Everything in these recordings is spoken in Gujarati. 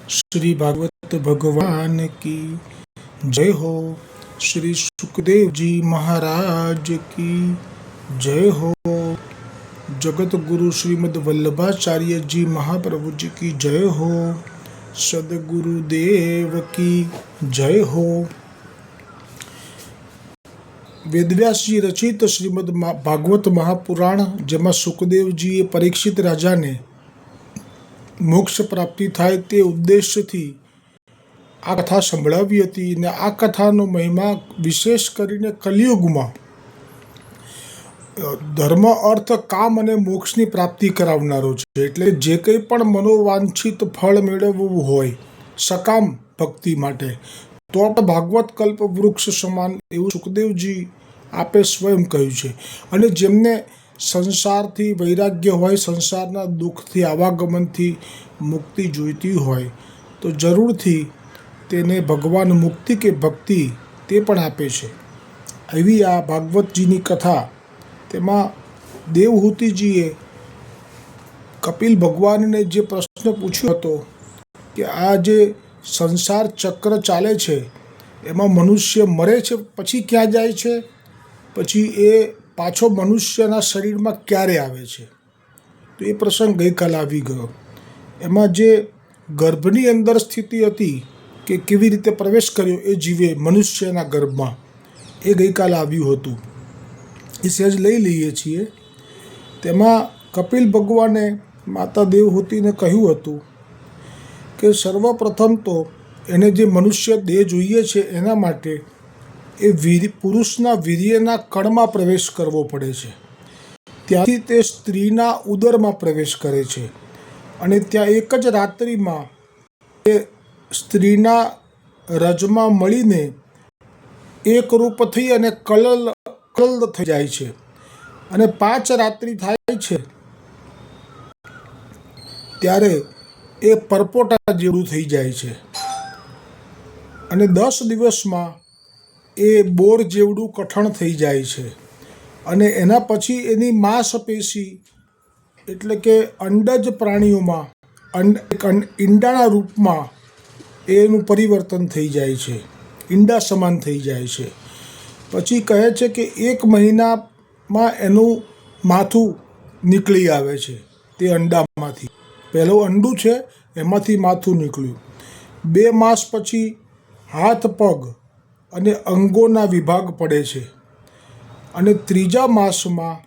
श्री भागवत भगवान की जय हो। श्री सुखदेव जी महाराज की जय हो। जगत गुरु श्रीमद वल्लभाचार्य जी महाप्रभु जी की जय हो। सदगुरुदेव की जय हो। વેદવ્યાસજી રચિત શ્રીમદ ભાગવત મહાપુરાણ, જેમાં સુખદેવજીએ પરીક્ષિત રાજાને મોક્ષ પ્રાપ્તિ થાય તે ઉદ્દેશ્યથી આ કથા સંભળાવી હતી. અને આ કથાનો મહિમા વિશેષ કરીને કલિયુગમાં ધર્મ, અર્થ, કામ અને મોક્ષની પ્રાપ્તિ કરાવનારો છે. એટલે જે કંઈ પણ મનોવાંછિત ફળ મેળવવું હોય સકામ ભક્તિ માટે, તો આપણે ભાગવત કલ્પ વૃક્ષ સમાન એવું સુખદેવજી આપે સ્વયં કહ્યું છે. અને જેમને સંસારથી વૈરાગ્ય હોય, સંસારના દુઃખથી, આવાગમનથી મુક્તિ જોઈતી હોય, તો જરૂરથી તેને ભગવાન મુક્તિ કે ભક્તિ તે પણ આપે છે. એવી આ ભાગવતજીની કથા. તેમાં દેવહૂતિજીએ કપિલ ભગવાનને જે પ્રશ્ન પૂછ્યો હતો કે આ જે સંસાર ચક્ર ચાલે છે એમાં મનુષ્ય મરે છે પછી ક્યાં જાય છે, પછી એ પાછો મનુષ્યના શરીરમાં ક્યારે આવે છે, તો એ પ્રસંગ ગઈકાલે આવી ગયો. એમાં જે ગર્ભની અંદર સ્થિતિ હતી કે કેવી રીતે પ્રવેશ કર્યો એ જીવે મનુષ્યના ગર્ભમાં, એ ગઈકાલે આવ્યું હતું. એ સહેજ લઈ લઈએ છીએ. તેમાં કપિલ ભગવાને માતા દેવહૂતિને કહ્યું હતું કે સર્વપ્રથમ તો એને જે મનુષ્ય દેહ જોઈએ છે એના માટે એ પુરુષના વીર્યના કણમાં પ્રવેશ કરવો પડે છે. ત્યાંથી તે સ્ત્રીના ઉદરમાં પ્રવેશ કરે છે અને ત્યાં એક જ રાત્રિમાં એ સ્ત્રીના રજમાં મળીને એકરૂપ થઈ અને કલલ થઈ જાય છે. અને 5 રાત્રિ થાય છે ત્યારે એ પરપોટા જેવું થઈ જાય છે. અને 10 દિવસમાં એ બોર જેવડું કઠણ થઈ જાય છે. અને એના પછી એની માંસપેશી એટલે કે અંડજ પ્રાણીઓમાં ઈંડાના રૂપમાં એનું પરિવર્તન થઈ જાય છે, ઈંડા સમાન થઈ જાય છે. પછી કહે છે કે 1 મહિનામાં એનું માથું નીકળી આવે છે તે અંડામાંથી. પહેલું અંડું છે એમાંથી માથું નીકળ્યું. 2 માસ પછી હાથ, પગ અને અંગોના વિભાગ પડે છે. અને 3જા માસમાં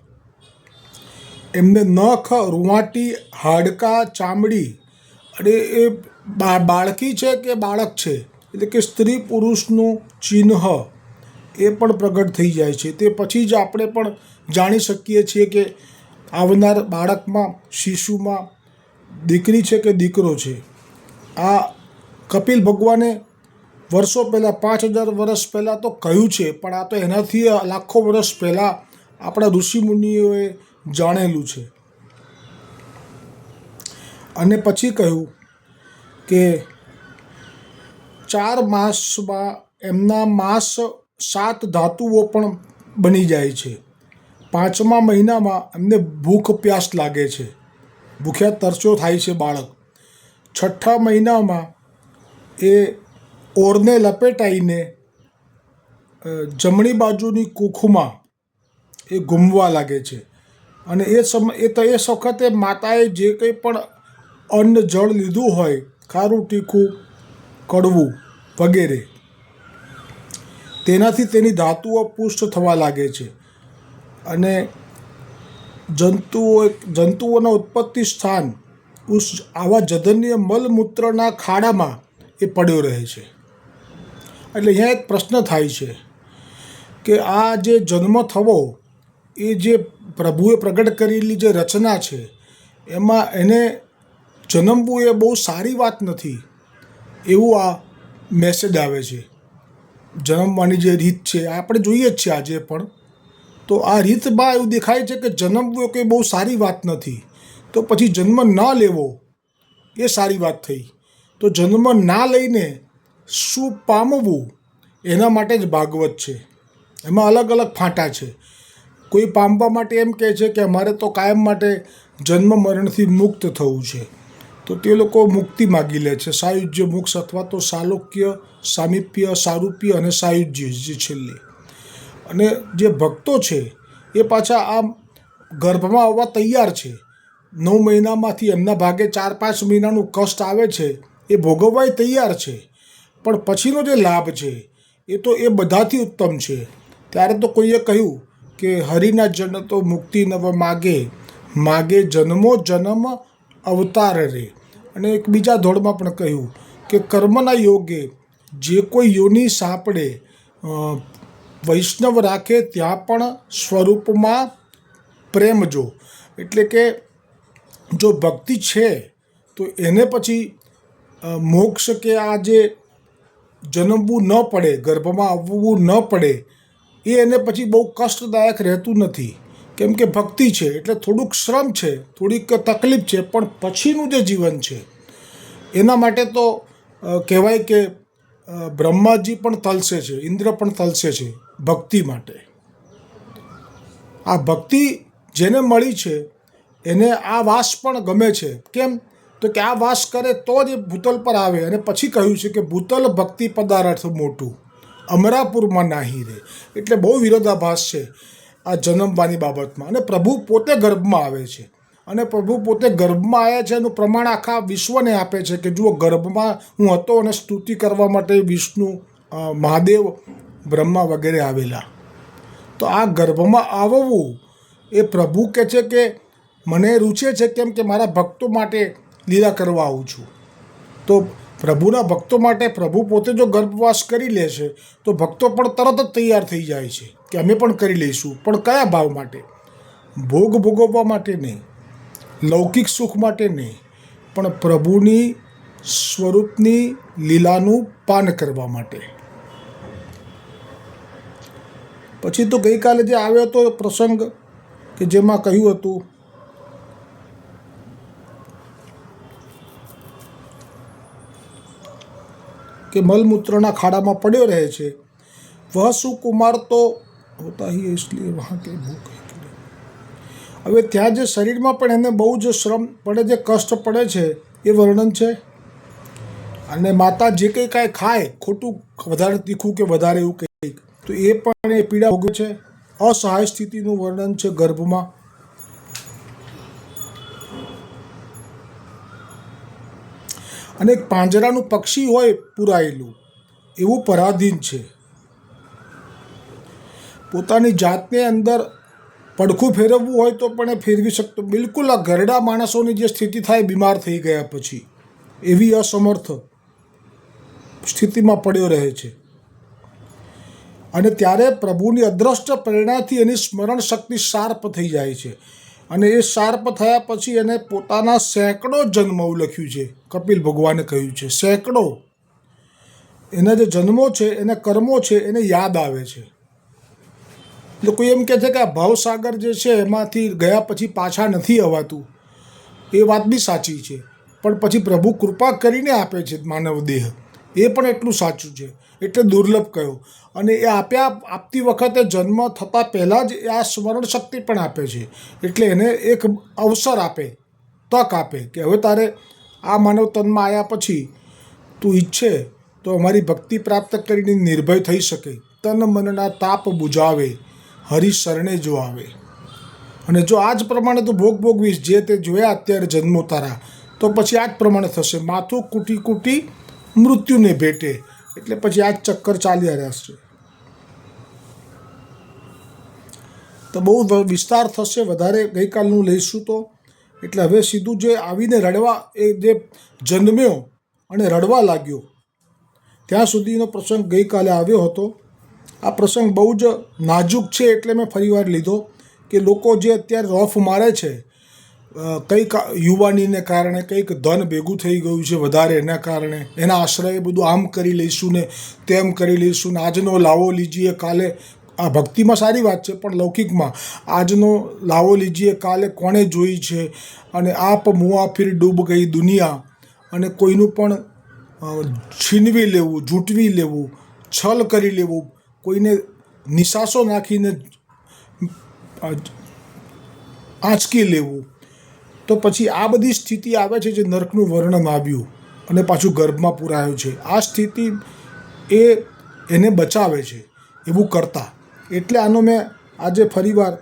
એમને નખ, રૂંવાટી, હાડકાં, ચામડી અને એ બાળકી છે કે બાળક છે, એટલે કે સ્ત્રી પુરુષનું ચિહ્ન એ પણ પ્રગટ થઈ જાય છે. તે પછી જ આપણે પણ જાણી શકીએ છીએ કે આવનાર બાળકમાં, શિશુમાં દીકરી છે કે દીકરો છે. આ કપિલ ભગવાને વર્ષો પહેલાં, 5000 વર્ષ પહેલાં તો કહ્યું છે, પણ આ તો એનાથી લાખો વર્ષ પહેલાં આપણા ઋષિમુનિઓએ જાણેલું છે. અને પછી કહ્યું કે 4 માસમાં એમના માંસ 7 ધાતુઓ પણ બની જાય છે. 5મા મહિનામાં એમને ભૂખ પ્યાસ લાગે છે, ભૂખ્યા તરસ્યો થાય છે બાળક. 6ઠા મહિનામાં એ ઓરને લપેટાઈને જમણી બાજુની કૂખમાં એ ઘૂમવા લાગે છે. અને એ વખતે માતાએ જે કંઈ પણ અન્ન જળ લીધું હોય, ખારું, તીખું, કડવું વગેરે, તેનાથી તેની ધાતુઓ પુષ્ટ થવા લાગે છે. અને જંતુઓના ઉત્પત્તિ સ્થાન આવા જધન્ય મલમૂત્રના ખાડામાં એ પડ્યો રહે છે. એટલે અહીંયા એક પ્રશ્ન થાય છે કે આ જે જન્મ થવો એ જે પ્રભુએ પ્રગટ કરેલી જે રચના છે એમાં એને જન્મવું એ બહુ સારી વાત નથી, એવું આ મેસેજ આવે છે. જન્મવાની જે રીત છે આપણે જોઈએ જ છે આજે પણ. તો આ રીતમાં એવું દેખાય છે કે જન્મવું એ કંઈ બહુ સારી વાત નથી. તો પછી જન્મ ના લેવો એ સારી વાત થઈ. તો જન્મ ના લઈને શું પામવું એના માટે જ ભાગવત છે. એમાં અલગ અલગ ફાંટા છે. કોઈ પામવા માટે એમ કહે છે કે અમારે તો કાયમ માટે જન્મ મરણથી મુક્ત થવું છે. તો તો તે લોકો મુક્તિ માગી લે છે, સાયુજ્ય મોક્ષ અથવા તો સાલોક્ય, સામીપ્ય, સારૂપ્ય અને સાયુજ્ય જે છેલ્લે. અને જે ભક્તો છે એ પાછા આ ગર્ભમાં આવવા તૈયાર છે. 9 મહિનામાંથી એમના ભાગે 4-5 મહિનાનું કષ્ટ આવે છે, એ ભોગવવાય તૈયાર છે, પણ પછીનો જે લાભ છે એ તો એ બધાથી ઉત્તમ છે. ત્યારે તો કોઈએ કહ્યું કે હરિના જન તો મુક્તિ નવ માગે, માગે જન્મો જન્મ અવતાર રે. અને એક બીજા ધોળમાં પણ કહ્યું કે કર્મના યોગે જે કોઈ યોની સાંપડે, વૈષ્ણવ રાખે ત્યાં પણ સ્વરૂપમાં પ્રેમ જો. એટલે કે જો ભક્તિ છે તો એને પછી મોક્ષ કે આ જે જન્મવું ન પડે, ગર્ભમાં આવવું ન પડે, એ એને પછી બહુ કષ્ટદાયક રહેતું નથી. કેમ કે ભક્તિ છે એટલે થોડુંક શ્રમ છે, થોડીક તકલીફ છે, પણ પછીનું જે જીવન છે એના માટે તો કહેવાય કે બ્રહ્માજી પણ તલસે છે, ઇન્દ્ર પણ તલસે છે ભક્તિ માટે. આ ભક્તિ જેને મળી છે એને આ વાસ પણ ગમે છે. કેમ? તો કે આ વાસ કરે તો જ એ ભૂતલ પર આવે. અને પછી કહ્યું છે કે ભૂતલ ભક્તિ પદાર્થ મોટું, અમરાપુરમાં નાહી રે. એટલે બહુ વિરોધાભાસ છે આ જન્મવાની બાબતમાં. અને પ્રભુ પોતે ગર્ભમાં આવે છે, અને પ્રભુ પોતે ગર્ભમાં આવ્યા છે એનું પ્રમાણ આખા વિશ્વને આપે છે કે જુઓ, ગર્ભમાં હું હતો અને સ્તુતિ કરવા માટે વિષ્ણુ, મહાદેવ, બ્રહ્મા વગેરે આવેલા. તો આ ગર્ભમાં આવવું એ પ્રભુ કહે છે કે મને રૂચે છે, કેમ કે મારા ભક્તો માટે લીલા કરવા આવું છું. તો પ્રભુના ભક્તો માટે પ્રભુ પોતે જો ગર્ભવાસ કરી લે છે તો ભક્તો પણ તરત જ તૈયાર થઈ જાય છે કે અમે પણ કરી લઈશું. પણ કયા ભાવ માટે? ભોગ ભોગવવા માટે નહીં, લૌકિક સુખ માટે નહીં, પણ પ્રભુની સ્વરૂપની લીલાનું પાન કરવા માટે. પછી તો ગઈકાલે જે આવ્યો હતો પ્રસંગ કે જેમાં કહ્યું હતું કે મલમૂત્રના ખાડામાં પડ્યો રહે છે. વહ સુકુમાર તો હોતા હી इसलिए वहाँ के भूખ. હવે ત્યાં જે શરીરમાં પણ એને બહુ જ શ્રમ પડે છે, કષ્ટ પડે છે, એ વર્ણન છે. અને માતા જે કંઈ કાંઈ ખાય, ખોટું વધારે તીખું કે વધારે એવું કંઈક, તો એ પણ એ પીડા ભોગવે છે. અસહાય સ્થિતિનું વર્ણન છે ગર્ભમાં. અને એક પાંજરાનું પક્ષી હોય પુરાયેલું, એવું પરાધીન છે. પોતાની જાતને અંદર પડખું ફેરવવું હોય તો પણ એ ફેરવી શકતો. બિલકુલ આ ઘરડા માણસોની જે સ્થિતિ થાય બીમાર થઈ ગયા પછી, એવી અસમર્થ સ્થિતિમાં પડ્યો રહે છે. અને ત્યારે પ્રભુની અદ્રષ્ટ પ્રેરણાથી એની સ્મરણ શક્તિ શાર્પ થઈ જાય છે. અને એ શાર્પ થયા પછી એને પોતાના સેંકડો જન્મો લખ્યું છે. કપિલ ભગવાને કહ્યું છે સેંકડો. એના જે જન્મો છે, એને કર્મો છે, એને યાદ આવે છે. એટલે કોઈ એમ કહે છે કે આ ભવસાગર જે છે એમાંથી ગયા પછી પાછા નથી અવાતું. એ વાત બી સાચી છે, પણ પછી પ્રભુ કૃપા કરીને આપે છે માનવ દેહ, એ પણ એટલું સાચું છે. એટલે દુર્લભ કહ્યો. અને એ આપતી વખતે જન્મ થતાં પહેલાં જ આ સ્મરણ શક્તિ પણ આપે છે. એટલે એને એક અવસર આપે, તક આપે કે હવે તારે આ માનવ તનમાં આવ્યા પછી તું ઈચ્છે તો અમારી ભક્તિ પ્રાપ્ત કરીને નિર્ભય થઈ શકે. તન મનના તાપ બુઝાવે, હરિ શરણે જો આવે. અને જો આ જ પ્રમાણે તું ભોગવીશ જે તે જોયા અત્યારે જન્મો તારા, તો પછી આ જ પ્રમાણે થશે. માથું કૂટી કૂટી મૃત્યુને ભેટે. એટલે પછી આ જ ચક્કર ચાલ્યા રહેશે. તો બહુ વિસ્તાર થશે, વધારે ગઈકાલનું લઈશું તો. એટલે હવે સીધું જે આવીને રડવા, એ જે જન્મ્યો અને રડવા લાગ્યો, ત્યાં સુધીનો પ્રસંગ ગઈકાલે આવ્યો હતો. આ પ્રસંગ બહુ જ નાજુક છે એટલે મેં ફરીવાર લીધો કે લોકો જે અત્યારે રોફ મારે છે, કંઈક યુવાનીને કારણે, કંઈક ધન ભેગું થઈ ગયું છે વધારે, એના કારણે એના આશ્રયે બધું આમ કરી લઈશું ને તેમ કરી લઈશું ને આજનો લાવો લીજીએ કાલે. આ ભક્તિમાં સારી વાત છે, પણ લૌકિકમાં આજનો લાવો લીજીએ કાલે કોણે જોઈ છે, અને આપ મુઆ ફિર ડૂબ ગઈ દુનિયા, અને કોઈનું પણ છીનવી લેવું, ઝૂંટવી લેવું, છલ કરી લેવું, કોઈને નિશાસો નાખીને આંચકી લેવું, તો પછી આ બધી સ્થિતિ આવે છે જે નર્કનું વર્ણન આવ્યું અને પાછું ગર્ભમાં પુરાયું છે. આ સ્થિતિ એને બચાવે છે એવું કરતા. એટલે આનો મેં આજે ફરીવાર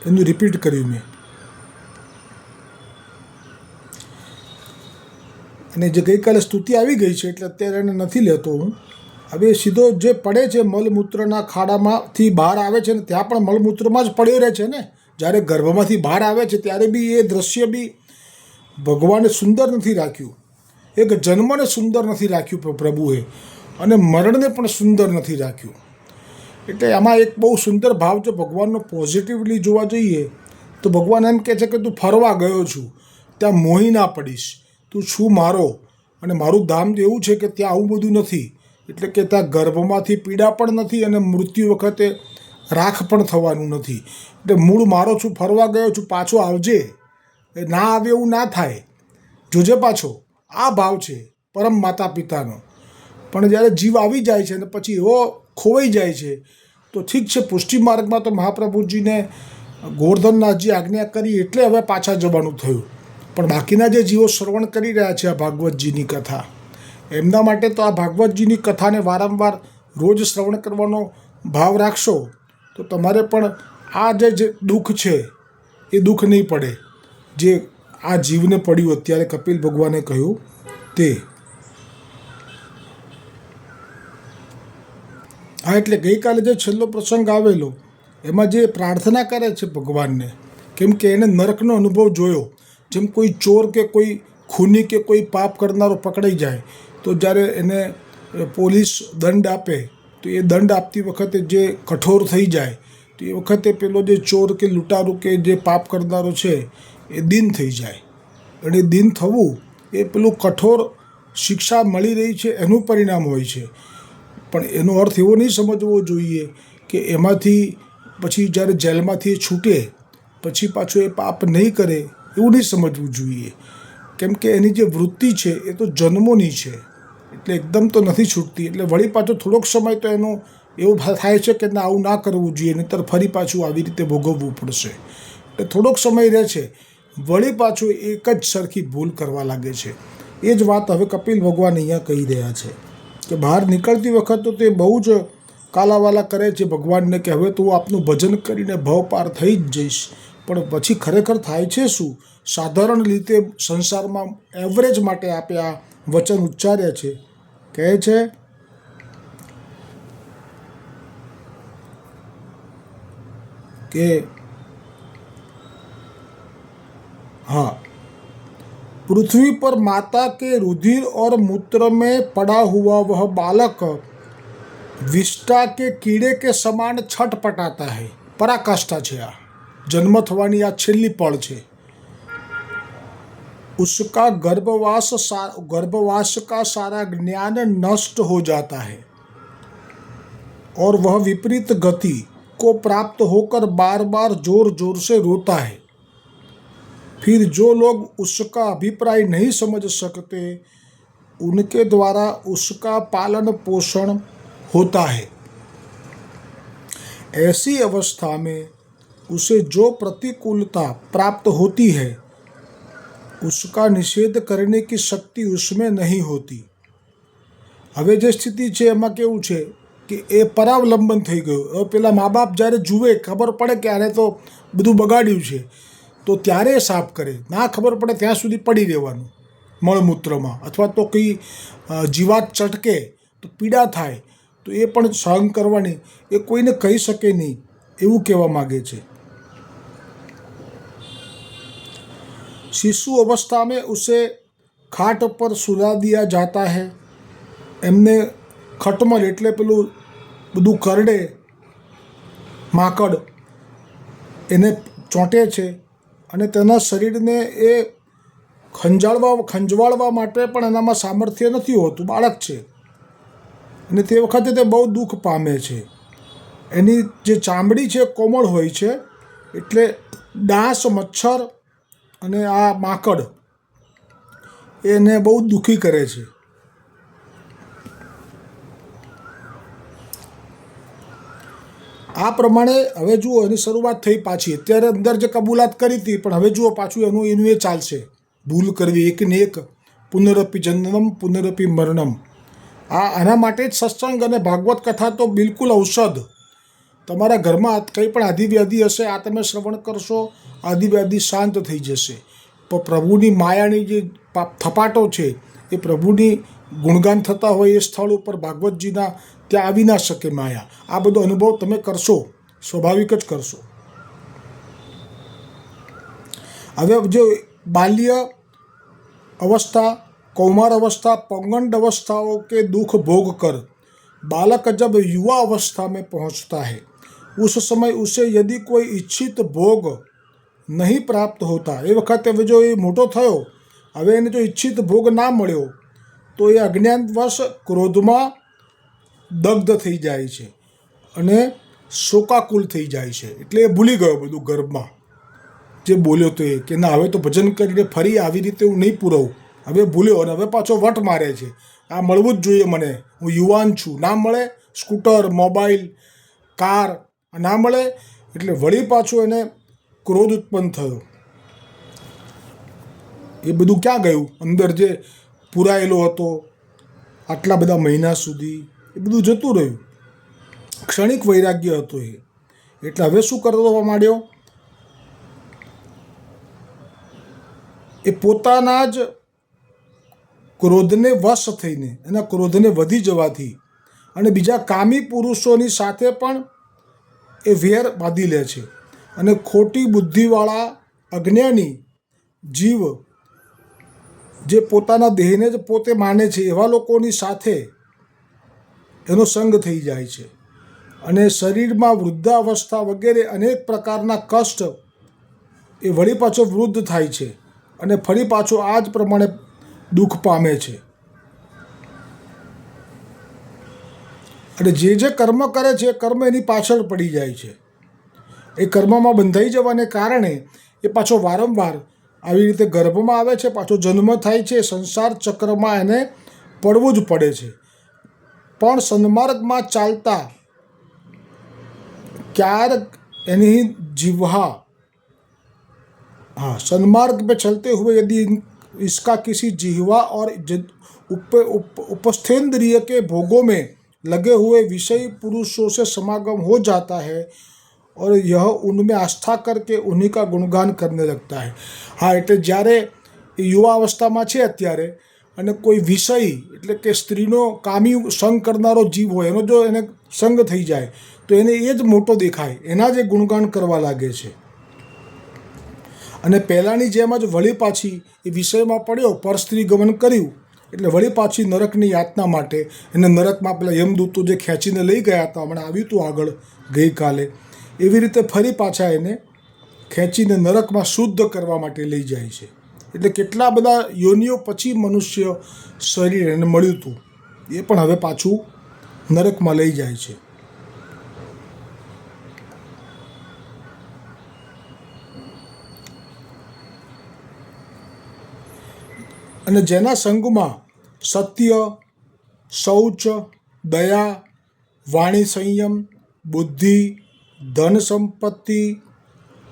એનું રિપીટ કર્યું મેં. અને જે ગઈકાલે સ્તુતિ આવી ગઈ છે એટલે અત્યારે એને નથી લેતો હું. હવે સીધો જે પડે છે મળમૂત્રના ખાડામાંથી બહાર આવે છે ને ત્યાં પણ મળમૂત્રમાં જ પડ્યો રહે છે ને. જ્યારે ગર્ભમાંથી બહાર આવે છે ત્યારે બી એ દ્રશ્ય બી ભગવાને સુંદર નથી રાખ્યું. એક જન્મને સુંદર નથી રાખ્યું પ્રભુએ, અને મરણને પણ સુંદર નથી રાખ્યું. એટલે આમાં એક બહુ સુંદર ભાવ જો ભગવાનનો પોઝિટિવલી જોવા જઈએ તો ભગવાન એમ કહે છે કે તું ફરવા ગયો છું, ત્યાં મોહી ના પડીશ, તું છું મારો, અને મારું ધામ એવું છે કે ત્યાં આવું બધું નથી. એટલે કે ત્યાં ગર્ભમાંથી પીડા પણ નથી અને મૃત્યુ વખતે રાખ પણ થવાનું નથી. એટલે મૂળ મારો છું, ફરવા ગયો છું, પાછો આવજે, ના આવે એવું ના થાય, જોજે પાછો. આ ભાવ છે પરમ માતા પિતાનો. પણ જ્યારે જીવ આવી જાય છે અને પછી એવો ખોવાઈ જાય છે તો ઠીક છે, પુષ્ટિ માર્ગમાં તો મહાપ્રભુજીને ગોવર્ધનનાથજી આજ્ઞા કરી એટલે હવે પાછા જવાનું થયું. પણ બાકીના જે જીવો શ્રવણ કરી રહ્યા છે આ ભાગવતજીની કથા, એમના માટે તો આ ભાગવતજીની કથાને વારંવાર રોજ શ્રવણ કરવાનો ભાવ રાખશો તો તમારે પણ આ જે દુઃખ છે એ દુઃખ નહીં પડે જે આ જીવને પડ્યું અત્યારે કપિલ ભગવાને કહ્યું તે. હા, એટલે ગઈકાલે જે છેલ્લો પ્રસંગ આવેલો એમાં જે પ્રાર્થના કરે છે ભગવાનને, કેમ કે એને નરકનો અનુભવ જોયો. જેમ કોઈ ચોર કે કોઈ ખૂની કે કોઈ પાપ કરનારો પકડાઈ જાય તો જ્યારે એને પોલીસ દંડ આપે તો એ દંડ આપતી વખતે જે કઠોર થઈ જાય તો એ વખતે પેલો જે ચોર કે લૂંટારું કે જે પાપ કરનારો છે એ દીન થઈ જાય. અને દીન થવું એ પેલું કઠોર શિક્ષા મળી રહી છે એનું પરિણામ હોય છે. પણ એનો અર્થ એવો નહીં સમજવો જોઈએ કે એમાંથી પછી જ્યારે જેલમાંથી છૂટે પછી પાછું એ પાપ નહીં કરે, એવું નહીં સમજવું જોઈએ. કેમ કે એની જે વૃત્તિ છે એ તો જન્મોની છે, એટલે એકદમ તો નથી છૂટતી. એટલે વળી પાછો થોડોક સમય તો એનો એવું થાય છે કે ના, આવું ના કરવું જોઈએ, નહીંતર ફરી પાછું આવી રીતે ભોગવવું પડશે. એટલે થોડોક સમય રહે છે, વળી પાછું એક જ સરખી ભૂલ કરવા લાગે છે. એ જ વાત હવે કપિલ ભગવાન અહીંયા કહી રહ્યા છે કે બહાર નીકળતી વખત તો તે બહુ જ કાલાવાલા કરે છે ભગવાનને કે હવે તો હું આપનું ભજન કરીને ભવ પાર થઈ જ જઈશ. પણ પછી ખરેખર થાય છે શું? સાધારણ રીતે સંસારમાં એવરેજ માટે આપે આ વચન ઉચ્ચાર્યા છે. કહે છે કે हाँ, पृथ्वी पर माता के रुधिर और मूत्र में पड़ा हुआ वह बालक विष्टा के कीड़े के समान छटपटाता है. पराकाष्ठा છે આ, જન્મ થવાની આ છેલ્લી પળ છે. उसका गर्भवास का सारा ज्ञान नष्ट हो जाता है और वह विपरीत गति को प्राप्त होकर बार बार जोर जोर से रोता है. फिर जो लोग उसका अभिप्राय नहीं समझ सकते उनके द्वारा उसका पालन पोषण होता है. ऐसी अवस्था में उसे जो प्रतिकूलता प्राप्त होती है उसका निषेध करने की शक्ति उसमें नहीं होती. હવે જે સ્થિતિ છે એમાં કેવું છે કે એ પરાવલંબન થઈ ગયું. હવે પેલા મા બાપ જ્યારે જુએ, ખબર પડે કે આને તો બધું બગાડ્યું છે તો ત્યારે સાફ કરે. ના ખબર પડે ત્યાં સુધી પડી રહેવાનું મળમૂત્રમાં, અથવા તો કંઈ જીવાત ચટકે તો પીડા થાય તો એ પણ સહન કરવાની, એ કોઈને કહી શકે નહીં એવું કહેવા માગે છે. शिशु अवस्था में उसे खाट पर सुला दिया जाता है. એમને ખટમલ એટલે પેલું બધું કરડે માકડ એને ચોંટે છે અને તેના શરીરને એ ખંજવાળવા માટે પણ એનામાં સામર્થ્ય નથી હોતું. બાળક છે અને તે વખતે તે બહુ દુઃખ પામે છે. એની જે ચામડી છે કોમળ હોય છે, એટલે ડાંસ, મચ્છર અને આ માકડ એને બહુ દુઃખી કરે છે. આ પ્રમાણે હવે જુઓ એની શરૂઆત થઈ પાછી. અત્યારે અંદર જે કબૂલાત કરી હતી પણ હવે જુઓ પાછું એનું એ ચાલશે. ભૂલ કરવી એકને એક, પુનરપી જન્મમ પુનરપી મરણમ. આના માટે જ સત્સંગ અને ભાગવત કથા તો બિલકુલ ઔષધ. તમારા ઘરમાં કંઈ પણ આદિવ્યાધિ હશે, આ તમે શ્રવણ કરશો, આદિવ્યાધિ શાંત થઈ જશે. પણ પ્રભુની માયાની જે થપાટો છે એ પ્રભુની ગુણગાન થતા હોય એ સ્થળ ઉપર ભાગવતજીના ત્યાં આવી ના શકે માયા. આ બધો અનુભવ તમે કરશો, સ્વાભાવિક જ કરશો. હવે જે બાલ્ય અवस्था, कौमार अवस्था, पौगंड अवस्थाओं के दुख भोग कर बालक जब युवा अवस्था में पहुंचता है, उस समय उसे यदि कोई इच्छित भोग नहीं प्राप्त होता, એ વખતે હવે જો એ મોટો થયો, હવે એને જો ઈચ્છિત ભોગ ના મળ્યો તો એ અજ્ઞાનવશ ક્રોધમાં દગ્ધ થઈ જાય છે અને શોકાકુલ થઈ જાય છે. એટલે એ ભૂલી ગયો બધું ગર્ભમાં જે બોલ્યો તો એ કે ના હવે તો ભજન કરીને ફરી આવી રીતે હું નહીં પુરવું. હવે ભૂલ્યો અને હવે પાછો વટ મારે છે, આ મળવું જ જોઈએ મને, હું યુવાન છું. ના મળે સ્કૂટર, મોબાઈલ, કાર ના મળે એટલે વળી પાછું એને ક્રોધ ઉત્પન્ન થયો. એ બધું ક્યાં ગયું? અંદર જે પુરાયેલો હતો આટલા બધા મહિના સુધી એ બધું જતું રહ્યું. ક્ષણિક વૈરાગ્ય હતો એ. એટલે હવે શું કરવા માંડ્યો? એ પોતાના જ ક્રોધને વશ થઈને, એના ક્રોધને વધી જવાથી અને બીજા કામી પુરુષોની સાથે પણ એ વેર બાંધી લે છે. અને ખોટી બુદ્ધિવાળા અજ્ઞાની જીવ જે પોતાના દેહને જ પોતે માને છે એવા લોકોની સાથે એનો સંગ થઈ જાય છે. અને શરીરમાં વૃદ્ધાવસ્થા વગેરે અનેક પ્રકારના કષ્ટ એ વળી પાછો વૃદ્ધ થાય છે અને ફરી પાછો આ જ પ્રમાણે દુઃખ પામે છે. અને જે કર્મ કરે છે એ કર્મ એની પાછળ પડી જાય છે. એ કર્મમાં બંધાઈ જવાને કારણે એ પાછો વારંવાર આવી રીતે ગર્ભમાં આવે છે, પાછો જન્મ થાય છે, સંસાર ચક્રમાં એને પડવું જ પડે છે. પણ સન્માર્ગમાં ચાલતા ક્યારેક એની જીવહા, हाँ, सन्मार्ग पे चलते हुए यदि इसका किसी जिह्वा और उपस्थेंद्रिय के भोगों में लगे हुए विषयी पुरुषों से समागम हो जाता है और यह उनमें आस्था करके उन्हीं का गुणगान करने लगता है. हाँ, એટલે જ્યારે યુવા અવસ્થામાં છે અત્યારે અને કોઈ વિષય એટલે કે સ્ત્રીનો કામી સંગ કરનારો જીવ હોય એનો જો એને સંગ થઈ જાય તો એને એ જ મોટો દેખાય, એના જ ગુણગાન કરવા લાગે છે. અને પહેલાંની જેમ જ વળી પાછી એ વિષયમાં પડ્યો, પર સ્ત્રી ગમન કર્યું એટલે વળી પાછી નરકની યાતના માટે એને નરકમાં પેલા યમદૂતો જે ખેંચીને લઈ ગયા હતા, હમણાં આવ્યું હતું આગળ ગઈકાલે, એવી રીતે ફરી પાછા એને ખેંચીને નરકમાં શુદ્ધ કરવા માટે લઈ જાય છે. એટલે કેટલા બધા યોનિઓ પછી મનુષ્ય શરીર એને મળ્યું હતું, એ પણ હવે પાછું નરકમાં લઈ જાય છે. અને જેના સંગમાં સત્ય, શૌચ, દયા, વાણી સંયમ, બુદ્ધિ, ધન સંપત્તિ,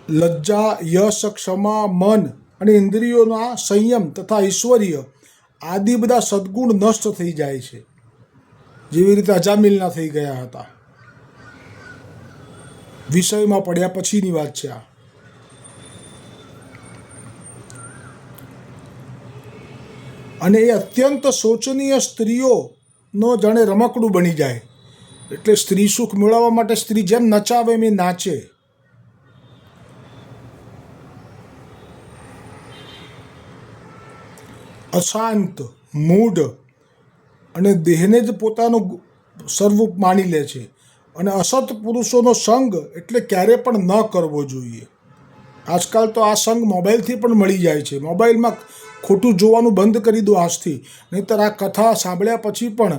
લજ્જા, યશ, ક્ષમા, મન અને ઇન્દ્રિયોના સંયમ તથા ઐશ્વર્ય આદિ બધા સદ્ગુણ નષ્ટ થઈ જાય છે, જેવી રીતે અજામિલના થઈ ગયા હતા. વિષયમાં પડ્યા પછીની વાત છે આ. અને એ અત્યંત શોચનીય સ્ત્રીઓનો જાણે રમકડું બની જાય. એટલે સ્ત્રી સુખ મેળવવા માટે સ્ત્રી જેમ નચાવે એમ એ નાચે. અશાંત, મૂઢ અને દેહને જ પોતાનું સર્વરૂપ માની લે છે. અને અસત પુરુષોનો સંગ એટલે ક્યારે પણ ન કરવો જોઈએ. આજકાલ તો આ સંગ મોબાઈલથી પણ મળી જાય છે. મોબાઈલમાં ખોટું જોવાનું બંધ કરી દો આજથી, નહીંતર આ કથા સાંભળ્યા પછી પણ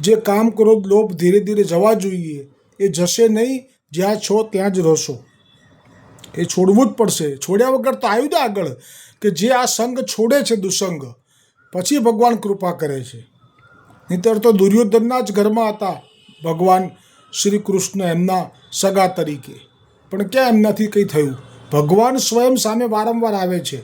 જે કામ, ક્રોધ, લોભ ધીરે ધીરે જવા જોઈએ એ જશે નહીં. જ્યાં છો ત્યાં જ રહેશો. એ છોડવું જ પડશે. છોડ્યા વગર તો આવ્યું ને આગળ કે જે આ સંગ છોડે છે દુસંગ, પછી ભગવાન કૃપા કરે છે. નહીંતર તો દુર્યોધનના જ ઘરમાં હતા ભગવાન શ્રી કૃષ્ણ એમના સગા તરીકે, પણ ક્યાં એમનાથી કંઈ થયું? ભગવાન સ્વયં સામે વારંવાર આવે છે,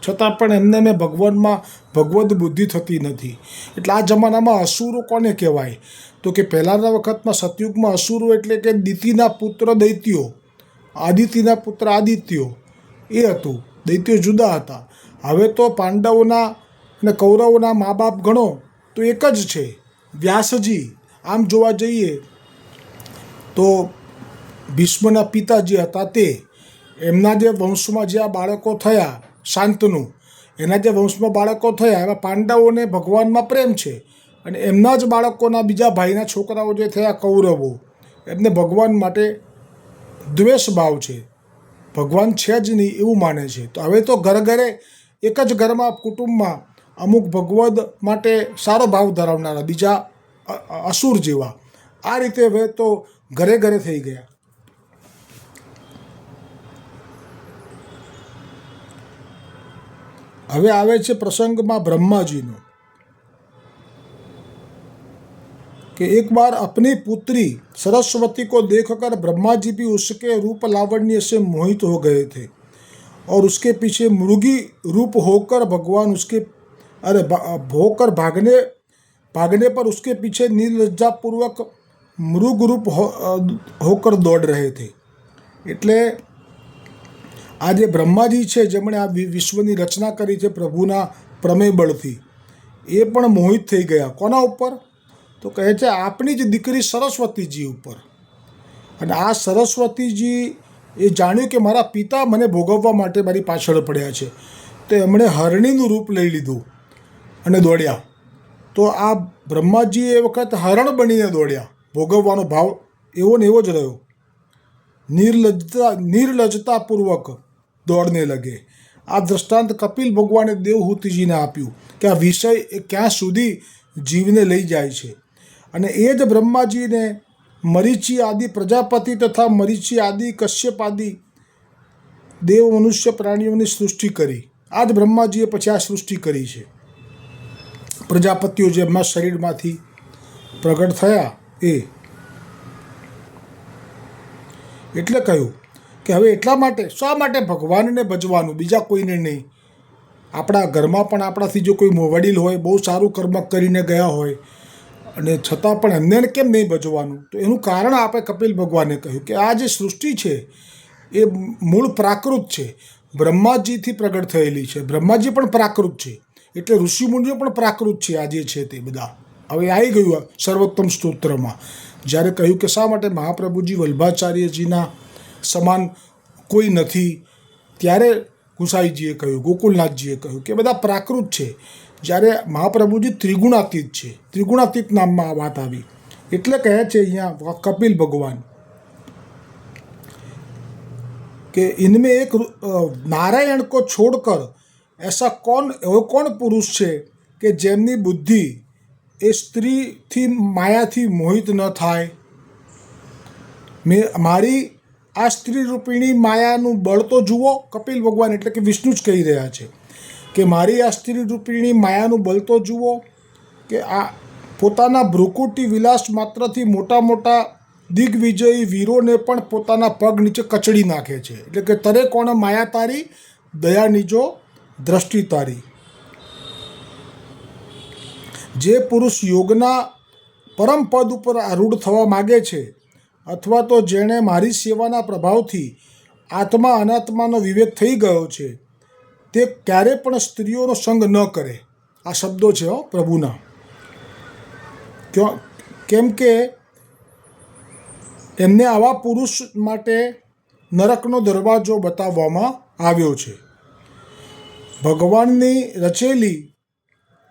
છતાં પણ એમને ભગવાનમાં ભગવદ બુદ્ધિ થતી નથી. એટલે આ જમાનામાં અસુરો કોને કહેવાય? તો કે પહેલાંના વખતમાં સતયુગમાં અસુરો એટલે કે દિતિના પુત્ર દૈત્યો, આદિતિના પુત્ર આદિત્યો એ હતું. દૈત્યો જુદા હતા. હવે તો પાંડવોના અને કૌરવોના મા બાપ ગણો તો એક જ છે, વ્યાસજી. આમ જોવા જઈએ તો ભીષ્મના પિતાજી હતા તે, એમના જે વંશમાં જે આ બાળકો થયા શાંતનુ, એના જે વંશમાં બાળકો થયા એમાં પાંડવોને ભગવાનમાં પ્રેમ છે, અને એમના જ બાળકોના બીજા ભાઈના છોકરાઓ જે થયા કૌરવો, એમને ભગવાન માટે દ્વેષ ભાવ છે, ભગવાન છે જ નહીં એવું માને છે. તો હવે તો ઘરે ઘરે એક જ ઘરમાં કુટુંબમાં અમુક ભગવદ માટે સારો ભાવ ધરાવનારા, બીજા અસુર જેવા, આ રીતે હવે તો ઘરે ઘરે થઈ ગયા. હવે આવે છે પ્રસંગમાં બ્રહ્માજીનો कि एक बार अपनी पुत्री सरस्वती को देखकर ब्रह्मा जी भी उसके रूप लावण्य से मोहित हो गए थे और उसके पीछे मृगी रूप होकर भगवान उसके होकर भागने पर उसके पीछे निर्लज्जापूर्वक मृग रूप होकर दौड़ रहे थे. એટલે આ જે બ્રહ્માજી છે જેમણે આ વિશ્વની રચના કરી છે પ્રભુના પ્રમેય બળથી, એ પણ મોહિત થઈ ગયા. કોના ઉપર? તો કહે છે આપણી જ દીકરી સરસ્વતીજી ઉપર. અને આ સરસ્વતીજી એ જાણ્યું કે મારા પિતા મને ભોગવવા માટે મારી પાછળ પડ્યા છે, તો એમણે હરણીનું રૂપ લઈ લીધું અને દોડ્યા. તો આ બ્રહ્માજી એ વખત હરણ બનીને દોડ્યા. ભોગવવાનો ભાવ એવો ને એવો જ રહ્યો. નિર્લજ્જતાપૂર્વક દોડને લગે. આ દ્રષ્ટાંત કપિલ ભગવાને દેવહૂતિજીને આપ્યું કે આ વિષય એ ક્યાં સુધી જીવને લઈ જાય છે. અને એ જ બ્રહ્માજીને મરીચી આદિ પ્રજાપતિ તથા મરીચી આદિ કશ્યપ આદિ દેવ મનુષ્ય પ્રાણીઓની સૃષ્ટિ કરી. આ જ બ્રહ્માજીએ પછી આ સૃષ્ટિ કરી છે. પ્રજાપતિઓ જે એમના શરીરમાંથી પ્રગટ થયા એ. એટલે કહ્યું કે હવે એટલા માટે શા માટે ભગવાનને ભજવાનું, બીજા કોઈને નહીં. આપણા ઘરમાં પણ આપણાથી જો કોઈ વડીલ હોય, બહુ સારું કર્મ કરીને ગયા હોય, અને છતાં પણ એમને કેમ નહીં ભજવાનું? તો એનું કારણ આપણે કપિલ ભગવાને કહ્યું કે આ જે સૃષ્ટિ છે એ મૂળ પ્રાકૃત છે, બ્રહ્માજીથી પ્રગટ થયેલી છે. બ્રહ્માજી પણ પ્રાકૃત છે, એટલે ઋષિમુનિઓ પણ પ્રાકૃત છે. આ જે છે તે બધા હવે આવી ગયું સર્વોત્તમ સ્તોત્રમાં, જ્યારે કહ્યું કે શા માટે મહાપ્રભુજી વલ્ભાચાર્યજીના સમાન કોઈ નથી, ત્યારે ગુસાઈજીએ કહ્યું, ગોકુલનાથજીએ કહ્યું કે બધા પ્રાકૃત છે. જ્યારે મહાપ્રભુજી ત્રિગુણાતીત છે, ત્રિગુણાતીત નામમાં આ વાત આવી. એટલે કહે છે અહીંયા કપિલ ભગવાન કે ઇનમેं એક નારાયણ को छोड़कर ऐसा એવો કોણ પુરુષ છે કે જેમની બુદ્ધિ એ સ્ત્રીથી માયાથી મોહિત ન થાય? મારી આ સ્ત્રી રૂપિણી માયાનું બળ તો જુઓ. કપિલ ભગવાન એટલે કે વિષ્ણુ જ કહી રહ્યા છે કે મારી આ સ્ત્રી રૂપિણી માયાનું બળ તો જુઓ, કે આ પોતાના ભ્રુકુટી વિલાસ માત્રથી મોટા મોટા દિગ્વિજયી વીરોને પણ પોતાના પગ નીચે કચડી નાખે છે. એટલે કે તરે કોણ માયા તારી, દયા નીજો દ્રષ્ટિ તારી. જે પુરુષ યોગના પરમ પદ ઉપર આરૂઢ થવા માગે છે, અથવા તો જેણે મારી સેવાના પ્રભાવથી આત્મા અનાત્માનો વિવેક થઈ ગયો છે, તે ક્યારે પણ સ્ત્રીઓનો સંગ ન કરે. આ શબ્દો છે પ્રભુના. કેમ કે એમને આવા પુરુષ માટે નરકનો દરવાજો બતાવવામાં આવ્યો છે. ભગવાનની રચેલી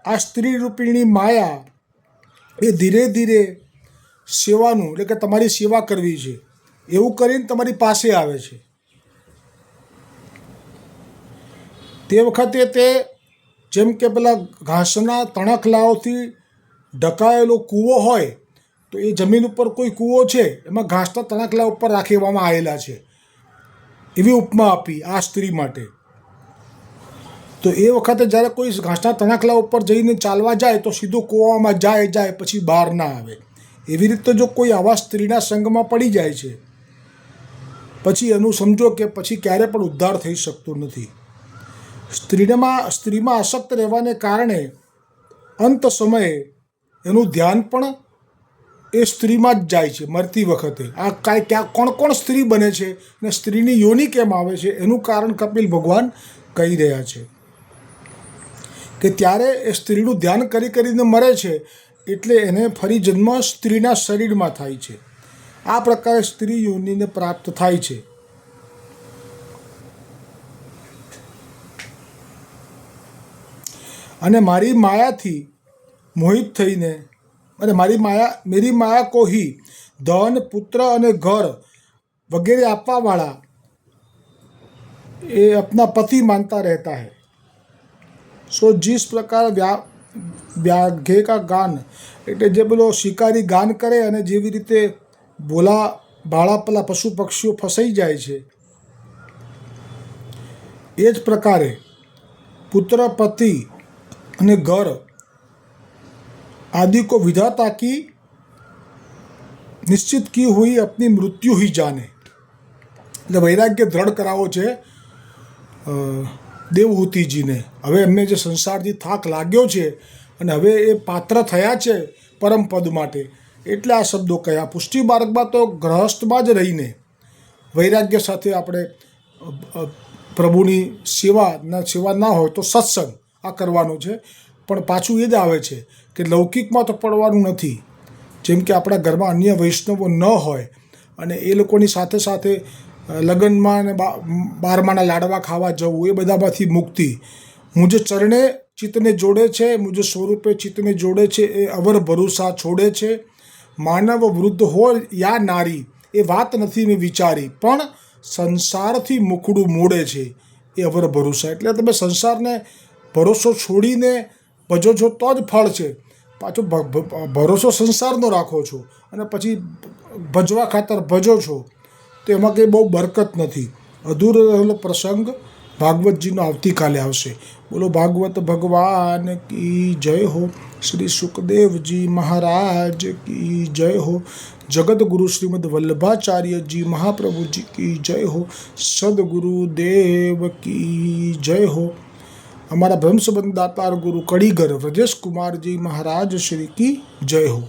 આ સ્ત્રી રૂપિણી માયા એ ધીરે ધીરે સેવાનું, એટલે કે તમારી સેવા કરવી છે એવું કરીને તમારી પાસે આવે છે. તે વખતે તે જેમ કે પેલા ઘાસના તણખલાઓથી ઢકાયેલો કૂવો હોય, તો એ જમીન ઉપર કોઈ કૂવો છે, એમાં ઘાસના તણખલા ઉપર રાખવામાં આવેલા છે, એવી ઉપમા આપી આ સ્ત્રી માટે. તો એ વખતે જ્યારે કોઈ ઘાસના તણખલા ઉપર જઈને ચાલવા જાય તો સીધો કૂવામાં જાય પછી બહાર ના આવે. એવી રીતે જો કોઈ આવા સ્ત્રીના સંગમાં પડી જાય છે પછી એનું સમજો કે પછી ક્યારે પણ ઉદ્ધાર થઈ શકતો નથી. સ્ત્રીમાં આસક્ત રહેવાને કારણે અંત સમયે એનું ધ્યાન પણ એ સ્ત્રીમાં જ જાય છે. મરતી વખતે આ ક્યાં કોણ સ્ત્રી બને છે ને સ્ત્રીની યોનિ કેમ આવે છે એનું કારણ કપિલ ભગવાન કહી રહ્યા છે કે ત્યારે એ સ્ત્રીનું ધ્યાન કરીને મરે છે એટલે એને ફરી જન્મ સ્ત્રીના શરીરમાં થાય છે. આ પ્રકારે સ્ત્રી યોનિને પ્રાપ્ત થાય છે. અને મારી માયાથી મોહિત થઈને અને મેરી માયા કો હી ધન પુત્ર અને ઘર વગેરે આપવાવાળા એ अपना पति मानता रहता है. सो जिस प्रकार व्याघ्रे का गान એટલે જે પેલો શિકારી ગાન કરે અને જેવી રીતે ભાળા પેલા પશુ પક્ષીઓ ફસાઈ જાય છે એ જ પ્રકારે પુત્ર પતિ અને ઘર आदि को विधाता की निश्चित की हुई अपनी मृत्यु ही जाने. એટલે વૈરાગ્ય દ્રઢ કરાવો છે દેવહૂતિજીને. હવે એમને જે સંસારથી થાક લાગ્યો છે અને હવે એ પાત્ર થયા છે પરમ પદ માટે એટલે આ શબ્દો કયા. પુષ્ટિ માર્ગમાં તો ગ્રહસ્થમાં જ રહીને વૈરાગ્ય સાથે આપણે પ્રભુની સેવા ના હોય તો સત્સંગ આ કરવાનો છે. પણ પાછું એ જ આવે છે કે લૌકિકમાં તો પડવાનું નથી. જેમ કે આપણા ઘરમાં અન્ય વૈષ્ણવો ન હોય અને એ લોકોની સાથે સાથે લગ્નમાં અને બારમાના લાડવા ખાવા જવું એ બધામાંથી મુક્તિ. મુझे ચરણે ચિત્તને જોડે છે, મુझे સ્વરૂપે ચિત્તને જોડે છે એ અવર ભરોસા છોડે છે. માનવ વૃદ્ધ હોય યા નારી એ વાત નથી મેં વિચારી પણ સંસારથી મુખડું મોડે છે એ અવર ભરોસા. એટલે તમે સંસારને ભરોસો છોડીને ભજો છો તો જ ફળ છે. પાછો ભરોસો સંસારનો રાખો છો અને પછી ભજવા ખાતર ભજો છો તો એમાં કંઈ બહુ બરકત નથી. અધૂરો રહેલો પ્રસંગ ભાગવતજીનો આવતીકાલે આવશે. બોલો ભાગવત ભગવાન કી જય હો. શ્રી સુખદેવજી મહારાજ કી જય હો. જગતગુરુ શ્રીમદ વલ્લભાચાર્યજી મહાપ્રભુજી કી જય હો. સદગુરુદેવ કી જય હો. हमारा ब्रह्मसंबंध दातार गुरु कड़ीगर व्रजेश कुमार जी महाराज श्री की जय हो.